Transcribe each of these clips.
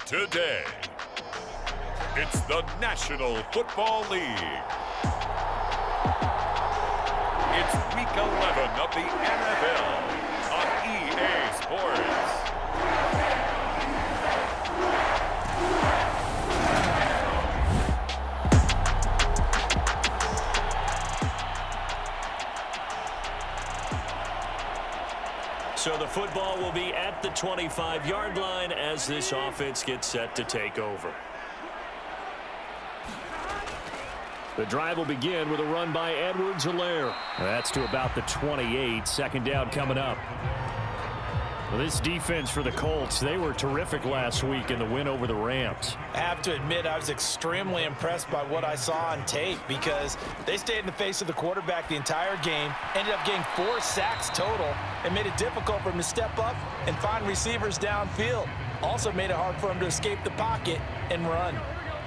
Today, it's the National Football League. It's Week 11 of the NFL on EA Sports. So the football will be at the 25-yard line as this offense gets set to take over. The drive will begin with a run by Edwards-Helaire. That's to about the 28. Second down coming up. Well, this defense for the Colts, they were terrific last week in the win over the Rams. I have to admit, I was extremely impressed by what I saw on tape because they stayed in the face of the quarterback the entire game, ended up getting 4 sacks total, and made it difficult for him to step up and find receivers downfield. Also made it hard for him to escape the pocket and run.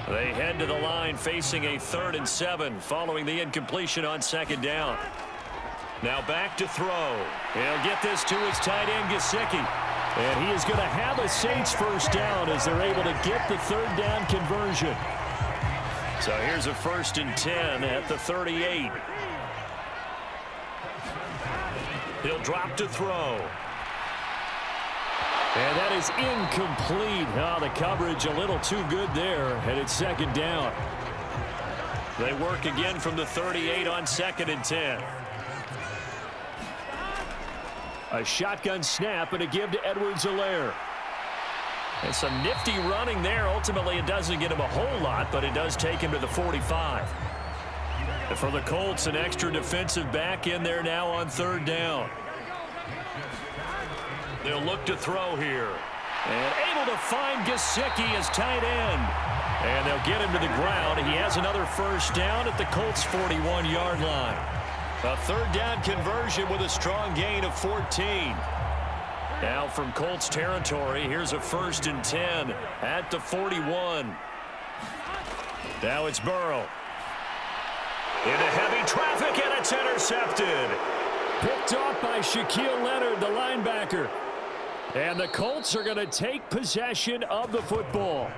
They head to the line facing a 3rd and 7 following the incompletion on second down. Now back to throw. He'll get this to his tight end, Gesicki. And he is going to have a Saints first down as they're able to get the 3rd down conversion. So here's a 1st and 10 at the 38. He'll drop to throw. And that is incomplete. Oh, the coverage a little too good there, and it's 2nd down. They work again from the 38 on 2nd and 10. A shotgun snap and a give to Edwards-Helaire. And some nifty running there. Ultimately, it doesn't get him a whole lot, but it does take him to the 45. And for the Colts, an extra defensive back in there now on 3rd down. They'll look to throw here. And able to find Gesicki as tight end. And they'll get him to the ground. He has another first down at the Colts' 41-yard line. A 3rd down conversion with a strong gain of 14. Now from Colts territory, here's a 1st and 10 at the 41. Now it's Burrow. Into heavy traffic, and it's intercepted. Picked off by Shaquille Leonard, the linebacker. And the Colts are going to take possession of the football.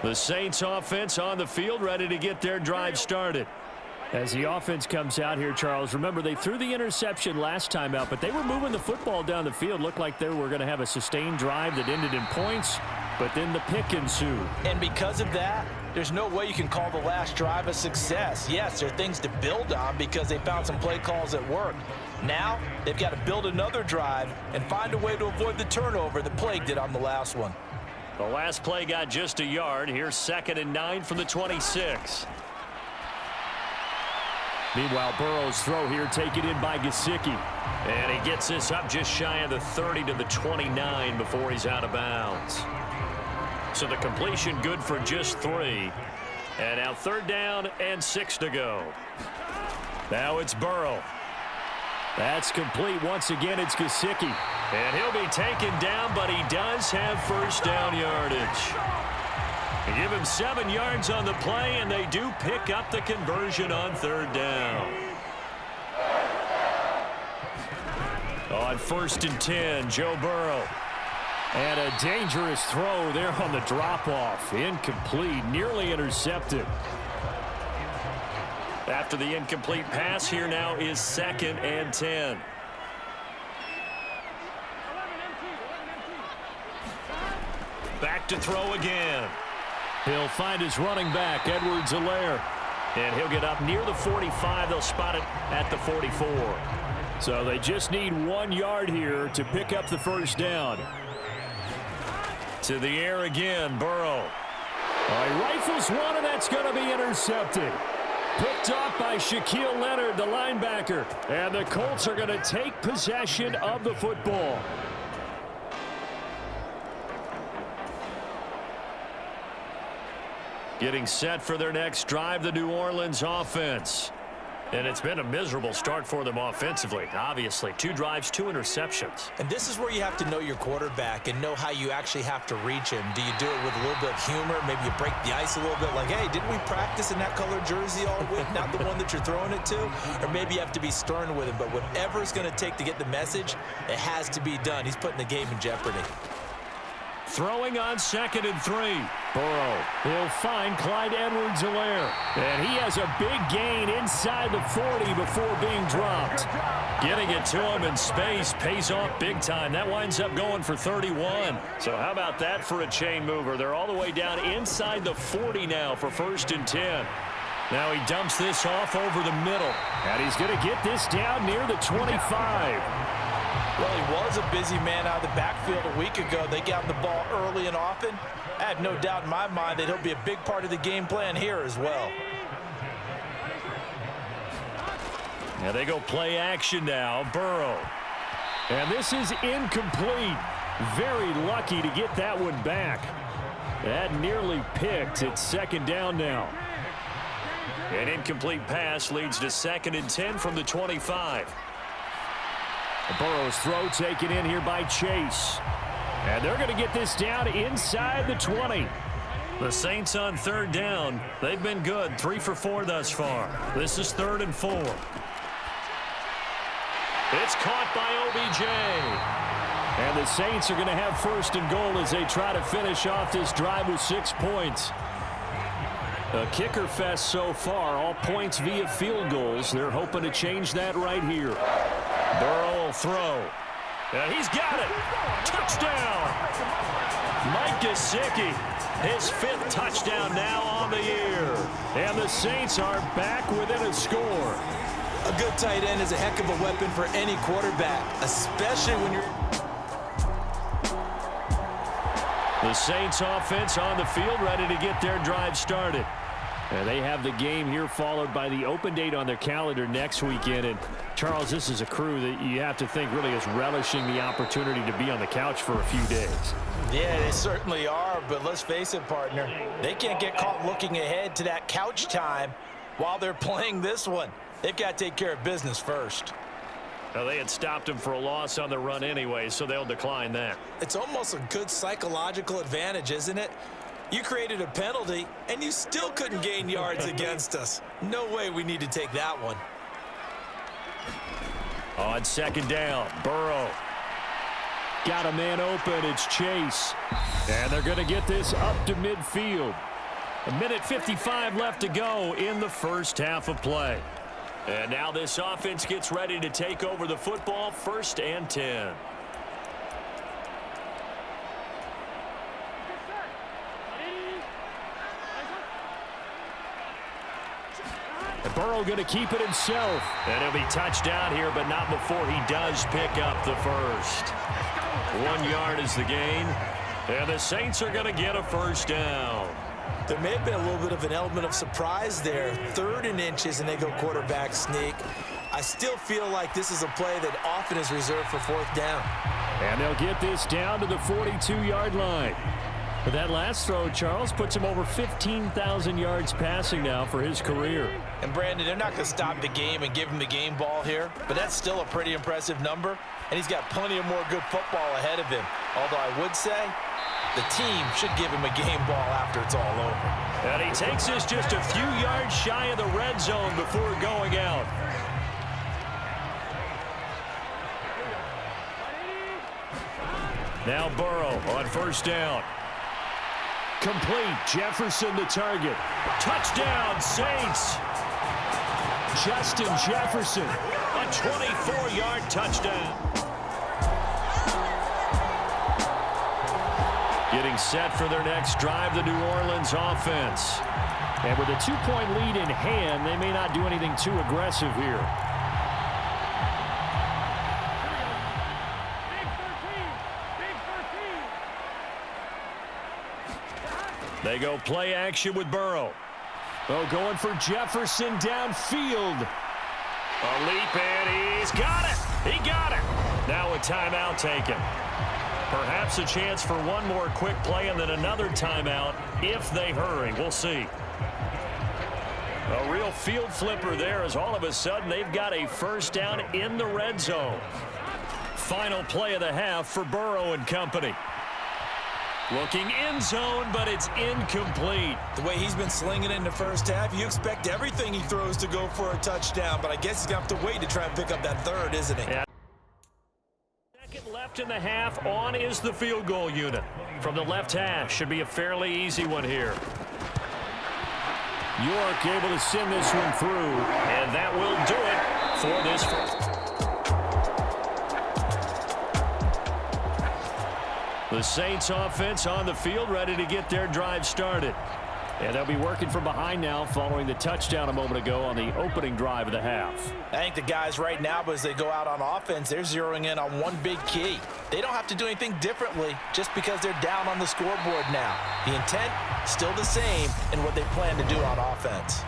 The Saints offense on the field, ready to get their drive started. As the offense comes out here, Charles, remember they threw the interception last time out, but they were moving the football down the field. Looked like they were going to have a sustained drive that ended in points, but then the pick ensued. And because of that, there's no way you can call the last drive a success. Yes, there are things to build on because they found some play calls that worked. Now, they've got to build another drive and find a way to avoid the turnover that plagued it on the last one. The last play got just a yard. Here's 2nd and 9 from the 26. Meanwhile, Burrow's throw here taken in by Gesicki. And he gets this up just shy of the 30 to the 29 before he's out of bounds. So the completion good for just 3. And now 3rd down and 6 to go. Now it's Burrow. That's complete. Once again, it's Gesicki. And he'll be taken down, but he does have first down yardage. They give him 7 yards on the play, and they do pick up the conversion on 3rd down. On 1st and 10, Joe Burrow. And a dangerous throw there on the drop-off. Incomplete, nearly intercepted. After the incomplete pass, here now is 2nd and 10. Back to throw again. He'll find his running back, Edwards-Helaire. And he'll get up near the 45. They'll spot it at the 44. So they just need 1 yard here to pick up the first down. To the air again, Burrow. He rifles one, and that's going to be intercepted. Picked off by Shaquille Leonard, the linebacker. And the Colts are going to take possession of the football. Getting set for their next drive, the New Orleans offense. And it's been a miserable start for them offensively. Obviously, 2 drives, 2 interceptions. And this is where you have to know your quarterback and know how you actually have to reach him. Do you do it with a little bit of humor? Maybe you break the ice a little bit like, hey, didn't we practice in that color jersey all week? Not the one that you're throwing it to? Or maybe you have to be stern with him. But whatever it's going to take to get the message, it has to be done. He's putting the game in jeopardy. Throwing on 2nd and 3. Burrow. He'll find Clyde Edwards-Helaire. And he has a big gain inside the 40 before being dropped. Getting it to him in space pays off big time. That winds up going for 31. So how about that for a chain mover? They're all the way down inside the 40 now for 1st and 10. Now he dumps this off over the middle. And he's going to get this down near the 25. Well, he was a busy man out of the backfield a week ago. They got him the ball early and often. I have no doubt in my mind that he'll be a big part of the game plan here as well. Now they go play action now. Burrow. And this is incomplete. Very lucky to get that one back. That nearly picked. It's 2nd down now. An incomplete pass leads to 2nd and 10 from the 25. Burrow's throw taken in here by Chase. And they're going to get this down inside the 20. The Saints on 3rd down. They've been good. 3 for 4 thus far. This is 3rd and 4. It's caught by OBJ. And the Saints are going to have 1st and goal as they try to finish off this drive with 6 points. A kicker fest so far. All points via field goals. They're hoping to change that right here. Burrow will throw. And he's got it. Touchdown. Mike Gesicki, his 5th touchdown now on the year. And the Saints are back within a score. A good tight end is a heck of a weapon for any quarterback, especially when you're... The Saints offense on the field ready to get their drive started. And they have the game here followed by the open date on their calendar next weekend. And, Charles, this is a crew that you have to think really is relishing the opportunity to be on the couch for a few days. Yeah, they certainly are, but let's face it, partner. They can't get caught looking ahead to that couch time while they're playing this one. They've got to take care of business first. Now, they had stopped him for a loss on the run anyway, so they'll decline that. It's almost a good psychological advantage, isn't it? You created a penalty, and you still couldn't gain yards against us. No way we need to take that one. On 2nd down, Burrow. Got a man open. It's Chase. And they're going to get this up to midfield. 1:55 left to go in the 1st half of play. And now this offense gets ready to take over the football. 1st and 10. Burrow going to keep it himself. And he'll be touchdown here, but not before he does pick up the 1st. 1 yard is the gain. And the Saints are going to get a 1st down. There may have been a little bit of an element of surprise there. 3rd and inches, and they go quarterback sneak. I still feel like this is a play that often is reserved for 4th down. And they'll get this down to the 42-yard line. But that last throw, Charles, puts him over 15,000 yards passing now for his career. And, Brandon, they're not going to stop the game and give him the game ball here, but that's still a pretty impressive number, and he's got plenty of more good football ahead of him. Although I would say the team should give him a game ball after it's all over. And he takes this just a few yards shy of the red zone before going out. Now Burrow on 1st down. Complete. Jefferson the target. Touchdown, Saints. Justin Jefferson, a 24-yard touchdown. Getting set for their next drive, the New Orleans offense. And with a 2-point lead in hand, they may not do anything too aggressive here. They go play action with Burrow. Oh, going for Jefferson downfield. A leap, and he's got it. He got it. Now a timeout taken. Perhaps a chance for one more quick play and then another timeout if they hurry. We'll see. A real field flipper there as all of a sudden they've got a first down in the red zone. Final play of the half for Burrow and company. Looking end zone, but it's incomplete. The way he's been slinging it in the first half, you expect everything he throws to go for a touchdown, but I guess he's going to have to wait to try and pick up that third, isn't he? Yeah. Second left in the half. On is the field goal unit. From the left hash. Should be a fairly easy one here. York able to send this one through, and that will do it for this first. The Saints offense on the field, ready to get their drive started. And they'll be working from behind now following the touchdown a moment ago on the opening drive of the half. I think the guys right now, as they go out on offense, they're zeroing in on one big key. They don't have to do anything differently just because they're down on the scoreboard now. The intent, still the same in what they plan to do on offense.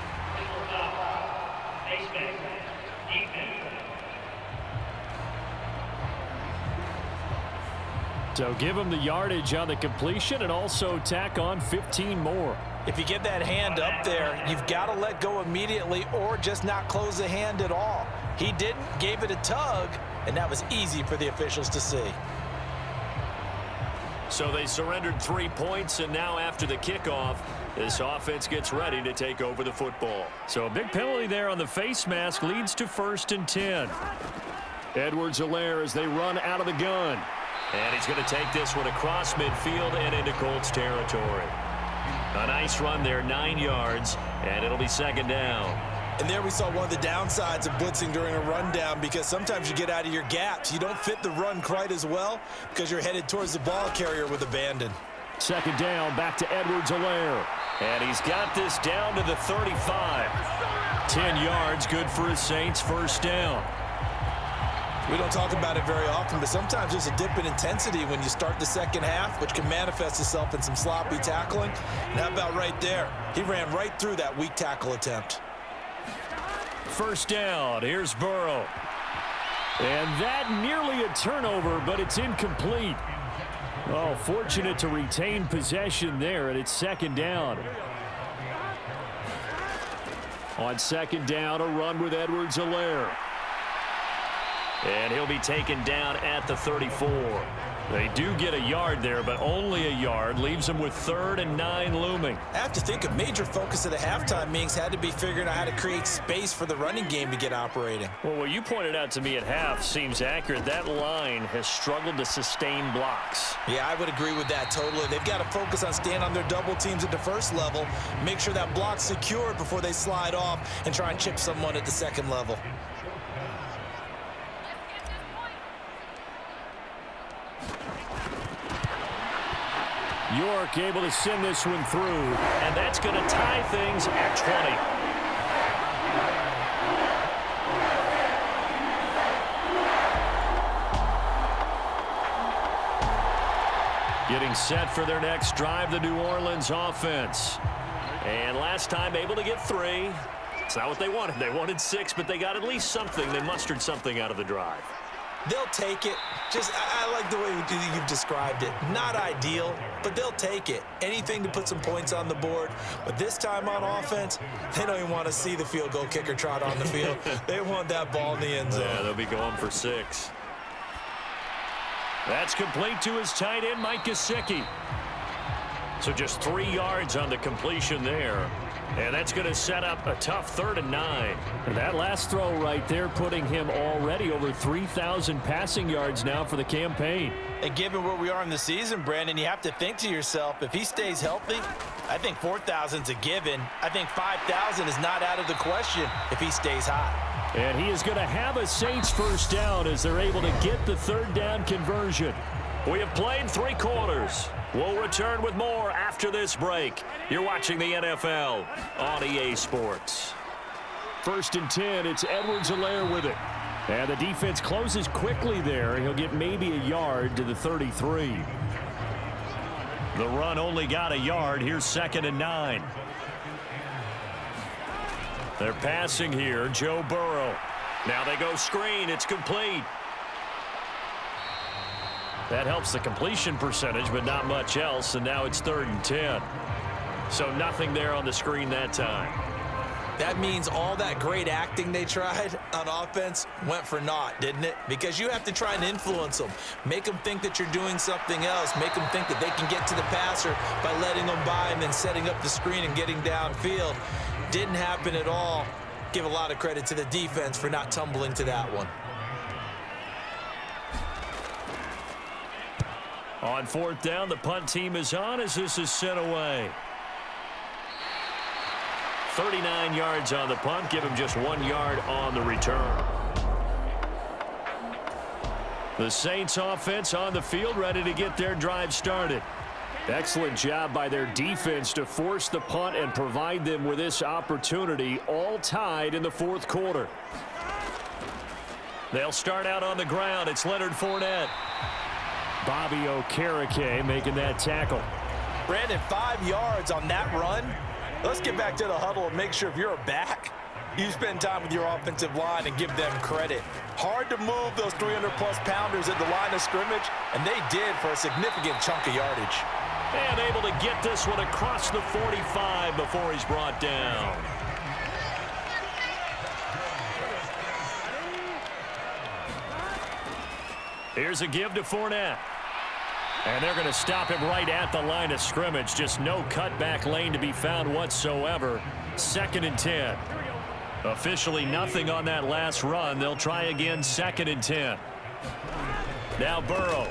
So give them the yardage on the completion and also tack on 15 more. If you get that hand up there, you've got to let go immediately or just not close the hand at all. He didn't, gave it a tug, and that was easy for the officials to see. So they surrendered 3 points, and now after the kickoff, this offense gets ready to take over the football. So a big penalty there on the face mask leads to 1st and 10. Edwards-Helaire as they run out of the gun. And he's going to take this one across midfield and into Colts territory. A nice run there, 9 yards, and it'll be 2nd down. And there we saw one of the downsides of blitzing during a rundown, because sometimes you get out of your gaps. You don't fit the run quite as well because you're headed towards the ball carrier with abandon. 2nd down, back to Edwards-Helaire. And he's got this down to the 35. 10 yards, good for his Saints, 1st down. We don't talk about it very often, but sometimes there's a dip in intensity when you start the second half, which can manifest itself in some sloppy tackling. And how about right there? He ran right through that weak tackle attempt. 1st down. Here's Burrow. And that nearly a turnover, but it's incomplete. Oh, fortunate to retain possession there, and it's 2nd down. On 2nd down, a run with Edwards-Helaire. And he'll be taken down at the 34. They do get a yard there, but only a yard. Leaves them with 3rd and 9 looming. I have to think a major focus of the halftime meetings had to be figuring out how to create space for the running game to get operating. Well, what you pointed out to me at half seems accurate. That line has struggled to sustain blocks. Yeah, I would agree with that totally. They've got to focus on staying on their double teams at the first level, make sure that block's secured before they slide off and try and chip someone at the second level. York able to send this one through, and that's going to tie things at 20. Getting set for their next drive, the New Orleans offense. And last time able to get 3. It's not what they wanted. They wanted 6, but they got at least something. They mustered something out of the drive. They'll take it. I like the way you've described it. Not ideal, but they'll take it. Anything to put some points on the board. But this time on offense, they don't even want to see the field goal kicker trot on the field. They want that ball in the end zone. Yeah, they'll be going for 6. That's complete to his tight end, Mike Gesicki. So just 3 yards on the completion there. And that's going to set up a tough 3rd and 9. And that last throw right there putting him already over 3,000 passing yards now for the campaign. And given where we are in the season, Brandon, you have to think to yourself, if he stays healthy, I think 4,000's a given. I think 5,000 is not out of the question if he stays hot. And he is going to have a Saints 1st down as they're able to get the 3rd down conversion. We have played 3 quarters. We'll return with more after this break. You're watching the NFL on EA Sports. 1st and 10, it's Edwards-Helaire with it. And the defense closes quickly there. He'll get maybe a yard to the 33. The run only got a yard. Here's 2nd and 9. They're passing here, Joe Burrow. Now they go screen. It's complete. That helps the completion percentage, but not much else, and now it's 3rd and 10. So nothing there on the screen that time. That means all that great acting they tried on offense went for naught, didn't it? Because you have to try and influence them. Make them think that you're doing something else. Make them think that they can get to the passer by letting them by and then setting up the screen and getting downfield. Didn't happen at all. Give a lot of credit to the defense for not tumbling to that one. On fourth down, the punt team is on as this is sent away. 39 yards on the punt. Give him just 1 yard on the return. The Saints offense on the field, ready to get their drive started. Excellent job by their defense to force the punt and provide them with this opportunity, all tied in the fourth quarter. They'll start out on the ground. It's Leonard Fournette. Bobby Okereke making that tackle. Brandon, 5 yards on that run. Let's get back to the huddle and make sure if you're a back, you spend time with your offensive line and give them credit. Hard to move those 300-plus pounders at the line of scrimmage, and they did for a significant chunk of yardage. And able to get this one across the 45 before he's brought down. Here's a give to Fournette. And they're going to stop him right at the line of scrimmage. Just no cutback lane to be found whatsoever. 2nd and 10. Officially nothing on that last run. They'll try again 2nd and 10. Now Burrow.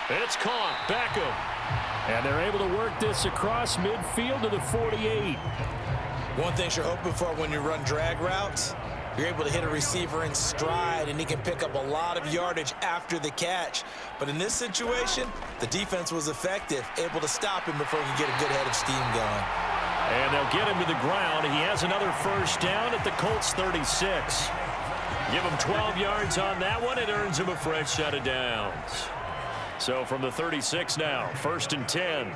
It's caught. Beckham. And they're able to work this across midfield to the 48. One thing you're hoping for when you run drag routes, you're able to hit a receiver in stride, and he can pick up a lot of yardage after the catch. But in this situation, the defense was effective, able to stop him before he could get a good head of steam going. And they'll get him to the ground. He has another first down at the Colts 36. Give him 12 yards on that one. It earns him a fresh set of downs. So from the 36 now, 1st and 10.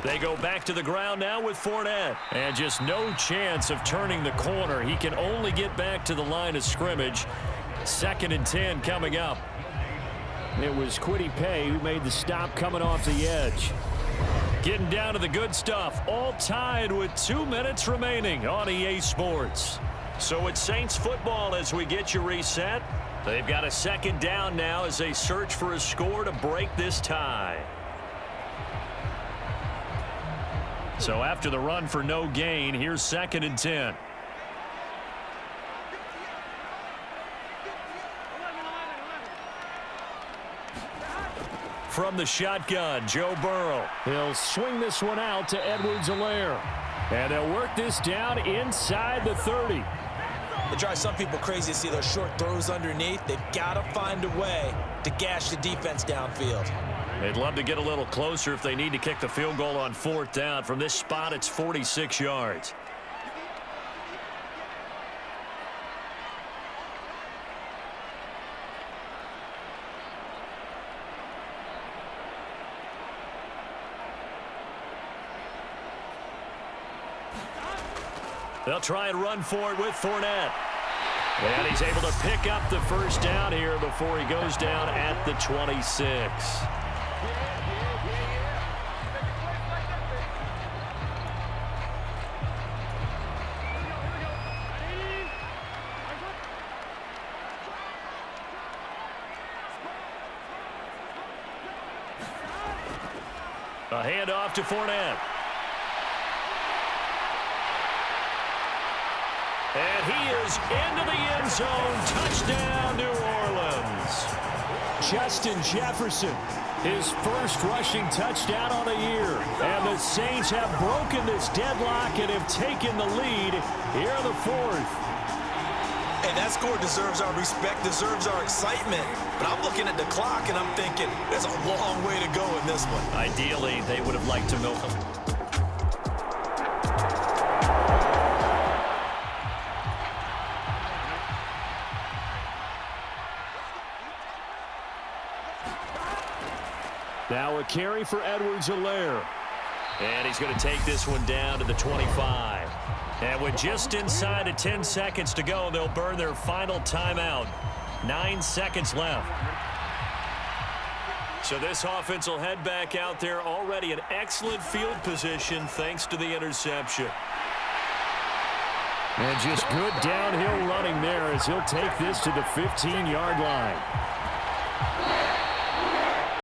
They go back to the ground now with Fournette. And just no chance of turning the corner. He can only get back to the line of scrimmage. 2nd and 10 coming up. It was Kwity Paye who made the stop coming off the edge. Getting down to the good stuff. All tied with 2 minutes remaining on EA Sports. So it's Saints football as we get you reset. They've got a 2nd down now as they search for a score to break this tie. So after the run for no gain, here's 2nd and 10. From the shotgun, Joe Burrow. He'll swing this one out to Edwards-Helaire. And they'll work this down inside the 30. It drives some people crazy to see those short throws underneath. They've got to find a way to gash the defense downfield. They'd love to get a little closer if they need to kick the field goal on 4th down. From this spot, it's 46 yards. They'll try and run for it with Fournette. And he's able to pick up the first down here before he goes down at the 26. A handoff to Fournette. And he is into the end zone. Touchdown, New Orleans. Justin Jefferson, his first rushing touchdown on the year. And the Saints have broken this deadlock and have taken the lead here in the 4th. And that score deserves our respect, deserves our excitement. But I'm looking at the clock, and I'm thinking, there's a long way to go in this one. Ideally, they would have liked to milk him. Now a carry for Edwards-Helaire. And he's going to take this one down to the 25. And with just inside of 10 seconds to go, they'll burn their final timeout. 9 seconds left. So this offense will head back out there, already in excellent field position thanks to the interception. And just good downhill running there as he'll take this to the 15-yard line.